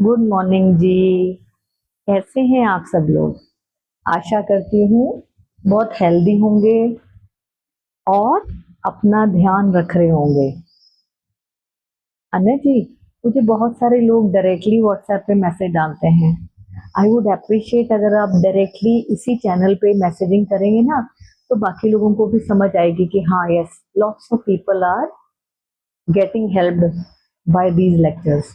Good morning जी। कैसे हैं आप सब लोग? आशा करती हूँ बहुत हेल्दी होंगे और अपना ध्यान रख रहे होंगे। अनय जी, मुझे बहुत सारे लोग डायरेक्टली व्हाट्सएप पे मैसेज डालते हैं। आई वुड अप्रिशिएट अगर आप डायरेक्टली इसी चैनल पे मैसेजिंग करेंगे ना, तो बाकी लोगों को भी समझ आएगी कि हाँ, yes, lots of people are getting helped by these lectures.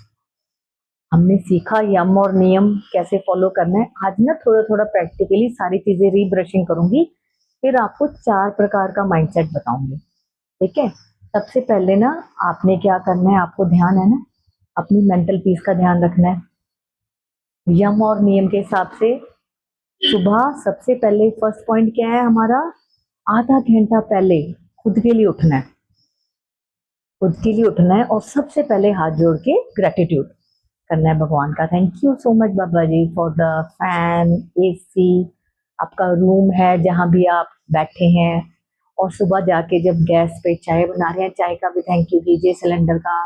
हमने सीखा यम और नियम कैसे फॉलो करना है। आज ना थोड़ा थोड़ा प्रैक्टिकली सारी चीजें रीब्रशिंग करूंगी, फिर आपको 4 प्रकार का माइंडसेट बताऊंगी। ठीक है? सबसे पहले ना आपने क्या करना है, आपको ध्यान है ना, अपनी मेंटल पीस का ध्यान रखना है। यम और नियम के हिसाब से सुबह सबसे पहले फर्स्ट पॉइंट क्या है हमारा, आधा घंटा पहले खुद के लिए उठना है। खुद के लिए उठना है और सबसे पहले हाथ जोड़ के ग्रेटिट्यूड करना है भगवान का। Thank you so much Baba ji for the fan, AC, आपका रूम है जहाँ भी आप बैठे हैं। और सुबह जाके जब गैस पे चाय बना रहे हैं, चाय का भी थैंक यू कीजिए, सिलेंडर का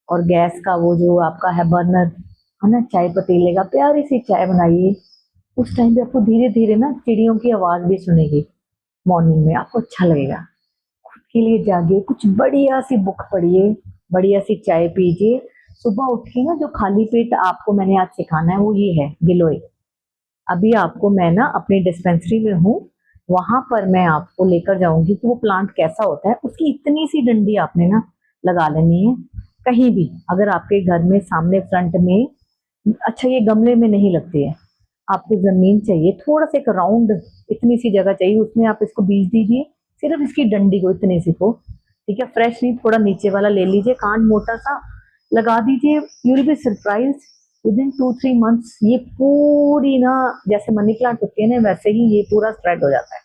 और गैस का, वो जो आपका है बर्नर है ना, चाय पतीले का, प्यारी सी चाय बनाइए। उस टाइम पे आपको धीरे धीरे ना चिड़ियों की आवाज भी सुनेगी। मॉर्निंग में आपको अच्छा लगेगा। के लिए जागिए, कुछ बढ़िया सी बुक पढ़िए, बढ़िया सी चाय पीजिए। सुबह उठ के ना जो खाली पेट आपको मैंने आज सिखाना है वो ये है गिलोय। अभी आपको मैं ना अपनी डिस्पेंसरी में हूँ, वहां पर मैं आपको लेकर जाऊंगी कि वो प्लांट कैसा होता है। उसकी इतनी सी डंडी आपने ना लगा लेनी है कहीं भी, अगर आपके घर में सामने फ्रंट में। अच्छा, ये गमले में नहीं लगती है, आपको जमीन चाहिए, थोड़ा सा एक राउंड इतनी सी जगह चाहिए, उसमें आप इसको बीज दीजिए, सिर्फ इसकी डंडी को, इतनी सी को। ठीक है? फ्रेश नहीं, थोड़ा नीचे वाला ले लीजिए, कांड मोटा सा लगा दीजिए। You will be surprise, with in 2-3 months ये पूरी ना, जैसे मनी प्लांट होती है ना, वैसे ही ये पूरा स्प्रेड हो जाता है।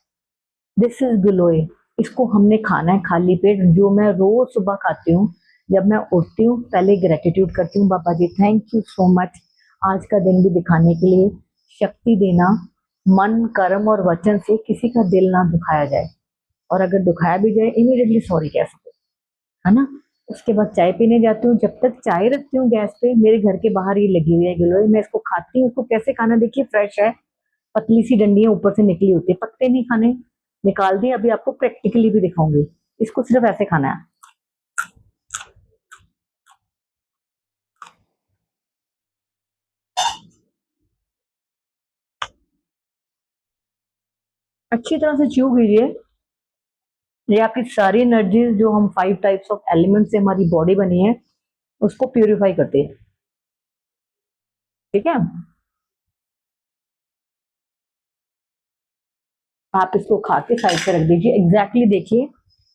दिस इज गिलोय। इसको हमने खाना है खाली पेट, जो मैं रोज सुबह खाती हूँ। जब मैं उठती हूँ पहले ग्रेटिट्यूड करती हूँ, बाबा जी थैंक यू सो मच आज का दिन भी दिखाने के लिए, शक्ति देना। मन, कर्म और वचन से किसी का दिल ना दुखाया जाए, और अगर दुखाया भी जाए इमीडिएटली सॉरी कह सको, है ना। उसके बाद चाय पीने जाती हूँ, जब तक चाय रखती हूँ गैस पे, मेरे घर के बाहर ही लगी हुई है गिलोय। मैं इसको खाती हूँ। इसको कैसे खाना देखिए, फ्रेश है, पतली सी डंडियां ऊपर से निकली होती है, पत्ते नहीं खाने, निकाल दिए। अभी आपको प्रैक्टिकली भी दिखाऊंगी। इसको सिर्फ ऐसे खाना है। अच्छी तरह से च्यू कीजिए। ये आपकी सारी एनर्जीज, जो हम 5 टाइप्स ऑफ एलिमेंट से हमारी बॉडी बनी है, उसको प्यूरिफाई करती है। ठीक है? आप इसको खा के साइड पे रख दीजिए। एग्जैक्टली देखिए,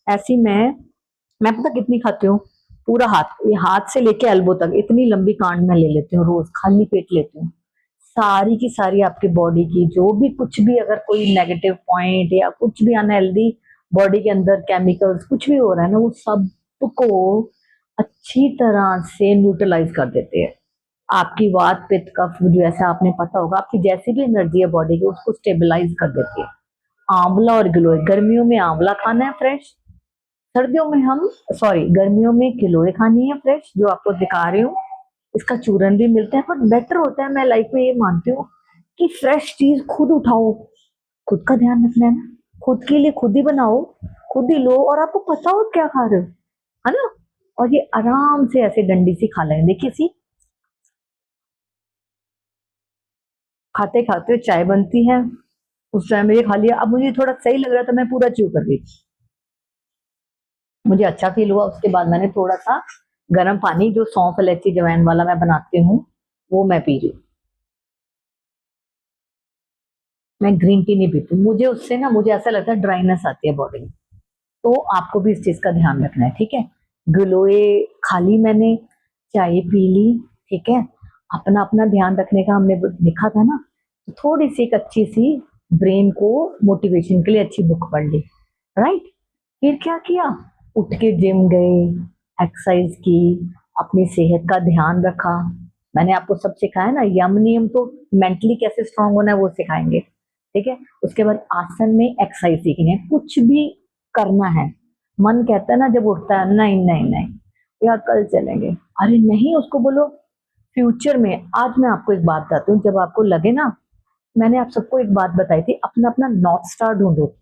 ऐसी मैं पता कितनी खाती हूँ, पूरा हाथ, ये हाथ से लेके एल्बो तक इतनी लंबी कांड में ले लेती हूँ, रोज खाली पेट लेती हूँ। सारी की सारी आपकी बॉडी की जो भी कुछ भी, अगर कोई नेगेटिव पॉइंट या कुछ भी अनहेल्दी बॉडी के अंदर केमिकल्स कुछ भी हो रहा है ना, वो सबको अच्छी तरह से न्यूट्रलाइज कर देते हैं। आपकी वात पित्त कफ, जो ऐसा आपने पता होगा, आपकी जैसी भी एनर्जी है बॉडी की, उसको स्टेबलाइज कर देती है। आंवला और गिलोय, गर्मियों में आंवला खाना है फ्रेश, सर्दियों में हम, सॉरी, गर्मियों में गिलोय खानी है फ्रेश, जो आपको दिखा रही हूँ। इसका चूरन भी मिलता है, पर बेटर होता है, मैं लाइफ में ये मानती हूँ कि फ्रेश चीज खुद उठाओ। खुद का ध्यान रखना है ना, खुद के लिए खुद ही बनाओ, खुद ही लो, और आपको पता हो क्या खा रहे हो, है ना। और ये आराम से ऐसे डंडी सी खा लेंगे, देखिए सी, खाते खाते चाय बनती है, उस टाइम में ये खा लिया। अब मुझे थोड़ा सही लग रहा था, मैं पूरा च्यू कर गई, मुझे अच्छा फील हुआ। उसके बाद मैंने थोड़ा सा गर्म पानी, जो सौंफ इलायची जवैन वाला मैं बनाती हूँ, वो मैं पी रही हूँ। मैं ग्रीन टी नहीं पीती, मुझे उससे ना, मुझे ऐसा लगता है ड्राइनेस आती है बॉडी में। तो आपको भी इस चीज का ध्यान रखना है। ठीक है? गिलोय खाली मैंने, चाय पी ली। ठीक है? अपना अपना ध्यान रखने का हमने लिखा था ना, तो थोड़ी सी एक अच्छी सी ब्रेन को मोटिवेशन के लिए अच्छी बुक पढ़ ली। राइट? फिर क्या किया, उठ के जिम गए, एक्सरसाइज की, अपनी सेहत का ध्यान रखा। मैंने आपको सब सिखाया ना, यम नियम तो मेंटली कैसे स्ट्रांग होना है वो सिखाएंगे। ठीक है? उसके बाद आसन में एक्सरसाइज सीखनी है, कुछ भी करना है। मन कहता है ना जब उठता है, नहीं नहीं नहीं यार कल चलेंगे, अरे नहीं, उसको बोलो फ्यूचर में आज मैं आपको एक बात बताती हूँ, जब आपको लगे ना, मैंने आप सबको एक बात बताई थी, अपना अपना नॉर्थ स्टार ढूंढो।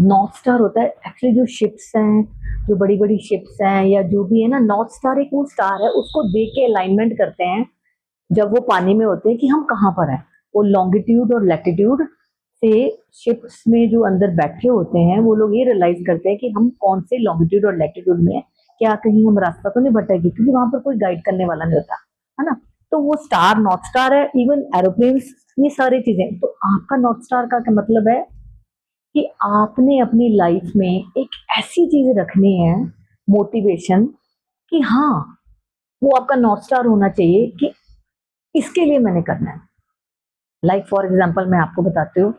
नॉर्थ स्टार होता है एक्चुअली जो शिप्स हैं, जो बड़ी बड़ी शिप्स हैं या जो भी है ना, नॉर्थ स्टार एक वो स्टार है, उसको देख के अलाइनमेंट करते हैं जब वो पानी में होते हैं कि हम कहाँ पर हैं। वो लॉन्गिट्यूड और लैटिट्यूड से शिप्स में जो अंदर बैठे होते हैं वो लोग ये रियलाइज करते हैं कि हम कौन से लॉन्गिट्यूड और लैटिट्यूड में है, क्या कहीं हम रास्ता तो नहीं भटकेगी, क्योंकि वहां पर कोई गाइड करने वाला नहीं होता है ना। तो वो स्टार नॉर्थ स्टार है, इवन एरोप्लेन्स, ये सारी चीजें। तो आपका नॉर्थ स्टार का क्या मतलब है कि आपने अपनी लाइफ में एक ऐसी चीज रखनी है, मोटिवेशन, कि हाँ, वो आपका नॉर्थ स्टार होना चाहिए कि इसके लिए मैंने करना है। लाइक फॉर एग्जाम्पल मैं आपको बताती हूँ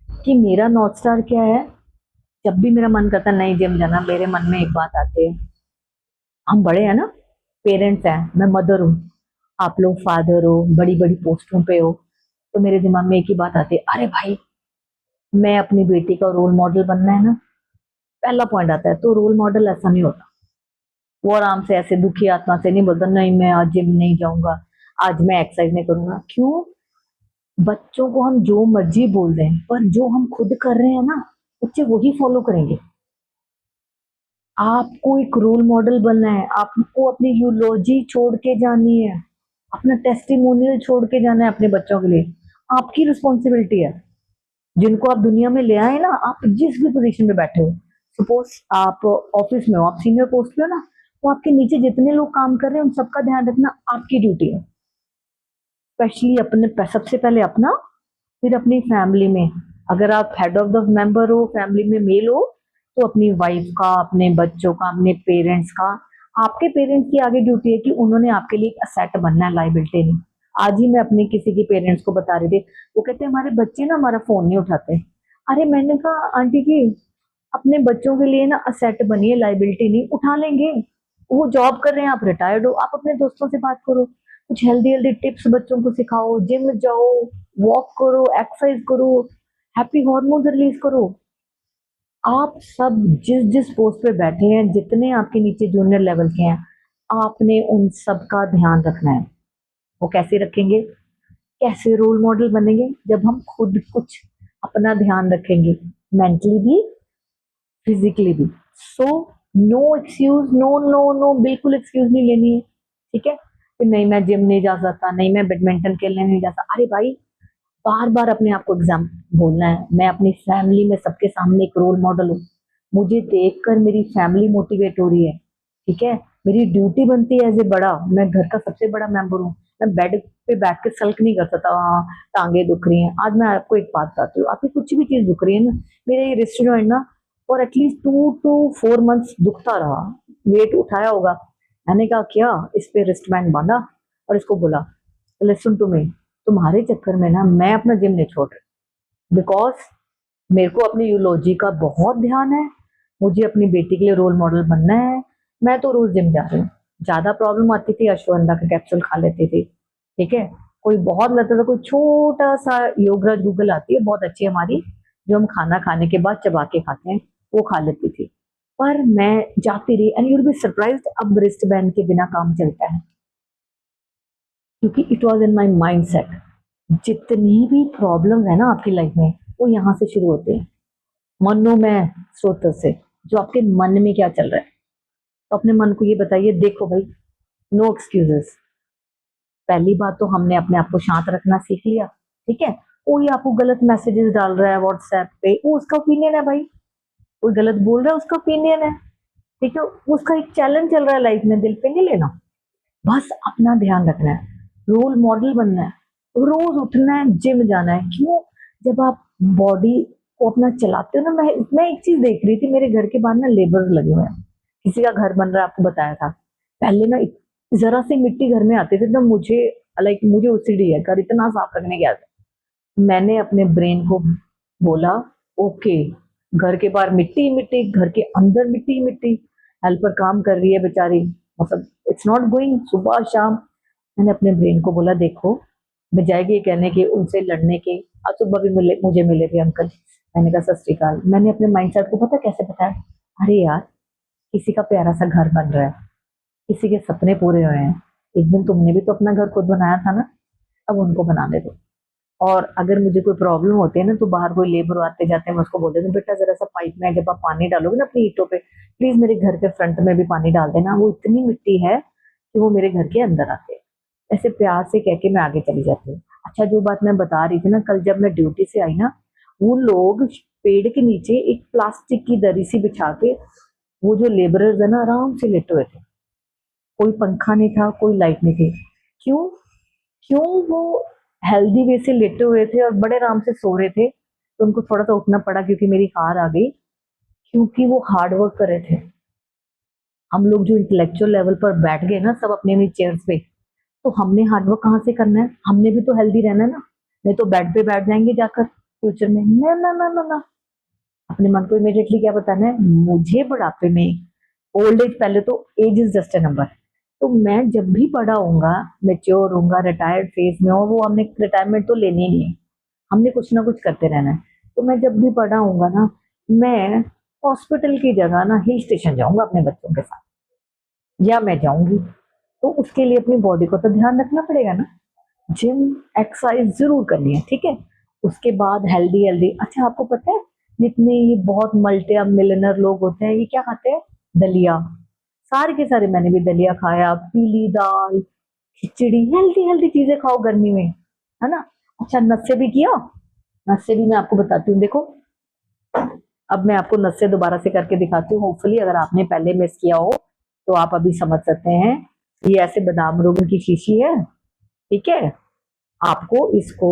कि मेरा नॉर्थ स्टार क्या है। जब भी मेरा मन करता है नहीं जिम जाना, मेरे मन में एक बात आती है, हम बड़े हैं ना, पेरेंट्स हैं, मैं मदर हूँ, आप लोग फादर हो, बड़ी बड़ी पोस्टों पे हो, तो मेरे दिमाग में एक ही बात आती है, अरे भाई, मैं अपनी बेटी का रोल मॉडल बनना है ना। पहला पॉइंट आता है। तो रोल मॉडल ऐसा नहीं होता, वो आराम से ऐसे दुखी आत्मा से नहीं बोलता नहीं मैं आज जिम नहीं जाऊंगा, आज मैं एक्सरसाइज नहीं करूंगा। क्यों? बच्चों को हम जो मर्जी बोल दें, पर जो हम खुद कर रहे हैं ना, बच्चे वही फॉलो करेंगे। आपको एक रोल मॉडल बनना है, आपको अपनी यूलॉजी छोड़ के जानी है, अपना टेस्टिमोनियल छोड़ के जाना है अपने बच्चों के लिए। आपकी रिस्पॉन्सिबिलिटी है। जिनको आप दुनिया में ले आए ना, आप जिस भी पोजीशन में बैठे हो, सपोज आप ऑफिस में हो, आप सीनियर पोस्ट पे हो ना, वो आपके नीचे जितने लोग काम कर रहे हैं उन सबका ध्यान रखना आपकी ड्यूटी है। स्पेशली अपने, सबसे पहले अपना, फिर अपनी फैमिली में। अगर आप हेड ऑफ द मेंबर हो, फैमिली में मेल हो, तो अपनी वाइफ का, अपने बच्चों का, अपने पेरेंट्स का। आपके पेरेंट्स की आगे ड्यूटी है कि उन्होंने आपके लिए एक असेट बनना है, लाइबिलिटी नहीं। आज ही मैं अपने किसी के पेरेंट्स को बता रही थी, वो कहते हैं हमारे बच्चे ना हमारा फोन नहीं उठाते। अरे मैंने कहा आंटी जी, अपने बच्चों के लिए ना असेट बनिए, लाइबिलिटी नहीं। उठा लेंगे, वो जॉब कर रहे हैं, आप रिटायर्ड हो, आप अपने दोस्तों से बात करो, कुछ हेल्दी हेल्दी टिप्स बच्चों को सिखाओ, जिम जाओ, वॉक करो, एक्सरसाइज करो, हैप्पी हार्मोन रिलीज करो। आप सब जिस जिस पोस्ट पे बैठे हैं, जितने आपके नीचे जूनियर लेवल के हैं, आपने उन सब का ध्यान रखना है। वो कैसे रखेंगे? कैसे रोल मॉडल बनेंगे? जब हम खुद कुछ अपना ध्यान रखेंगे, मेंटली भी, फिजिकली भी। So no excuse, no no no, बिल्कुल एक्सक्यूज नहीं लेनी है। ठीक है कि नहीं मैं जिम नहीं जा सकता, नहीं मैं बैडमिंटन खेलने नहीं जा सकता। अरे भाई, बार बार अपने आप को एग्जाम बोलना है, मैं अपनी फैमिली में सबके सामने एक रोल मॉडल हूँ, मुझे देखकर मेरी फैमिली मोटिवेट हो रही है। ठीक है, मेरी ड्यूटी बनती है एज ए बड़ा, मैं घर का सबसे बड़ा मेंबर हूँ, मैं बेड पे बैठ के सल्क नहीं कर सकता, हाँ टांगे दुख रही हैं। आज मैं आपको एक बात बताती हूँ, आपकी कुछ भी चीज दुख रही है ना, मेरे ये रिस्ट जॉइंट ना फॉर एटलीस्ट 2 to 4 months दुखता रहा, वेट उठाया होगा। मैंने कहा क्या, इस पे रिस्ट बैंड बांधा और इसको बोला लिसन टू मी, तुम्हारे चक्कर में ना मैं अपना जिम नहीं छोड़ रही, बिकॉज मेरे को अपनी यूलॉजी का बहुत ध्यान है, मुझे अपनी बेटी के लिए रोल मॉडल बनना है। मैं तो रोज जिम जा रही हूँ। ज्यादा प्रॉब्लम आती थी, अश्वगंधा का कैप्सूल खा लेती थी। ठीक है, कोई बहुत लगता था, कोई छोटा सा योगराज गूगल आती है बहुत अच्छी हमारी, जो हम खाना खाने के बाद चबा के खाते हैं, वो खा लेती थी। पर मैं जाती रही, and you will be surprised, अब रिस्ट बैंड के बिना काम चलता है, क्योंकि it was in my mind set. जितनी भी प्रॉब्लम है ना आपकी लाइफ में, वो यहाँ से शुरू होते हैं, मनोमय स्रोत से। जो आपके मन में क्या चल रहा है, तो अपने मन को ये बताइए, देखो भाई, नो एक्सक्यूजेस। पहली बात तो हमने अपने आप को शांत रखना सीख लिया। ठीक है, कोई आपको गलत मैसेजेस डाल रहा है व्हाट्सएप पे, वो उसका ओपिनियन है भाई, कोई गलत बोल रहा है उसका ओपिनियन है। ठीक है, उसका एक चैलेंज चल रहा है लाइफ में, दिल पे नहीं लेना। बस अपना ध्यान रखना है, रोल मॉडल बनना है, रोज उठना है, जिम जाना है। क्यों? जब आप बॉडी को अपना चलाते हो ना, मैं एक चीज देख रही थी, मेरे घर के बाहर ना लेबर लगे हुए हैं, किसी का घर बन रहा है, आपको बताया था पहले ना, जरा सी मिट्टी घर में आती थी तो मुझे, लाइक मुझे ओसीडी है, घर इतना साफ रखने की आदत है। मैंने अपने ब्रेन को बोला, ओके, घर के बाहर मिट्टी मिट्टी, घर के अंदर मिट्टी मिट्टी, हेल्पर काम कर रही है बेचारी, मतलब इट्स नॉट गोइंग, सुबह शाम। मैंने अपने ब्रेन को बोला, देखो, बजाय ये कहने के, उनसे लड़ने के, आज सुबह भी मुझे मिले थे अंकल, मैंने कहा सत श्री अकाल। मैंने अपने माइंडसेट को पता कैसे बताया, अरे यार, किसी का प्यारा सा घर बन रहा है, किसी के सपने पूरे हुए हैं, एक दिन तुमने भी तो अपना घर खुद बनाया था ना, अब उनको बनाने दो। और अगर मुझे कोई प्रॉब्लम होती है ना, तो बाहर कोई लेबर आते जाते हैं, मैं उसको बोल देती हूँ, बेटा जरा सा पाइप में जब आप पानी डालोगे ना अपनी ईंटों पे, प्लीज मेरे घर के फ्रंट में भी पानी डाल देना, वो इतनी मिट्टी है कि वो मेरे घर के अंदर आते हैं। ऐसे प्यार से कह के मैं आगे चली जाती हूँ। अच्छा, जो बात मैं बता रही थी ना, कल जब मैं ड्यूटी से आई ना, वो लोग पेड़ के नीचे एक प्लास्टिक की दरी सी बिछा के, वो जो लेबरर्स है ना, आराम से लेटे हुए थे। कोई पंखा नहीं था, कोई लाइट नहीं थी। क्यों? क्यों वो हेल्दी वे से लेटे हुए थे और बड़े आराम से सो रहे थे, तो उनको थोड़ा सा उठना पड़ा क्योंकि मेरी कार आ गई, क्योंकि वो हार्ड वर्क कर रहे थे। हम लोग जो इंटेलेक्चुअल लेवल पर बैठ गए ना सब अपनी अपनी चेयर्स पे, तो हमने हार्ड वर्क कहाँ से करना है? हमने भी तो हेल्दी रहना है ना, नहीं तो बेड पे बैठ जाएंगे जाकर फ्यूचर में। ना ना ना ना ना, अपने मन को इमीडिएटली क्या बताना है, मुझे बुढ़ापे में, ओल्ड एज, पहले तो age is just a number, तो मैं जब भी बड़ा होऊंगा, मेच्योर होऊंगा, रिटायर्ड फेज में हो, वो हमने रिटायरमेंट तो लेनी ही है, हमने कुछ ना कुछ करते रहना है। तो मैं जब भी बड़ा होऊंगा ना, मैं हॉस्पिटल की जगह ना हिल स्टेशन जाऊंगा अपने बच्चों के साथ, या मैं जाऊंगी। तो उसके लिए अपनी बॉडी को तो ध्यान रखना पड़ेगा ना, जिम एक्सरसाइज जरूर करनी है, ठीक है। उसके बाद हेल्दी हेल्दी, अच्छा आपको पता है जितने ये बहुत मल्टी मिलियनर लोग होते हैं, ये क्या खाते हैं? दलिया। सारे के सारे, मैंने भी दलिया खाया, पीली दाल, खिचड़ी, हेल्दी हेल्दी चीजें खाओ गर्मी में, है ना। अच्छा, नशे भी किया? नशे भी मैं आपको बताती हूँ, देखो अब मैं आपको नशे दोबारा से करके दिखाती हूँ, होपफुली अगर आपने पहले मिस किया हो तो आप अभी समझ सकते हैं। ये ऐसे बादाम रोगन की शीशी है, ठीक है। आपको इसको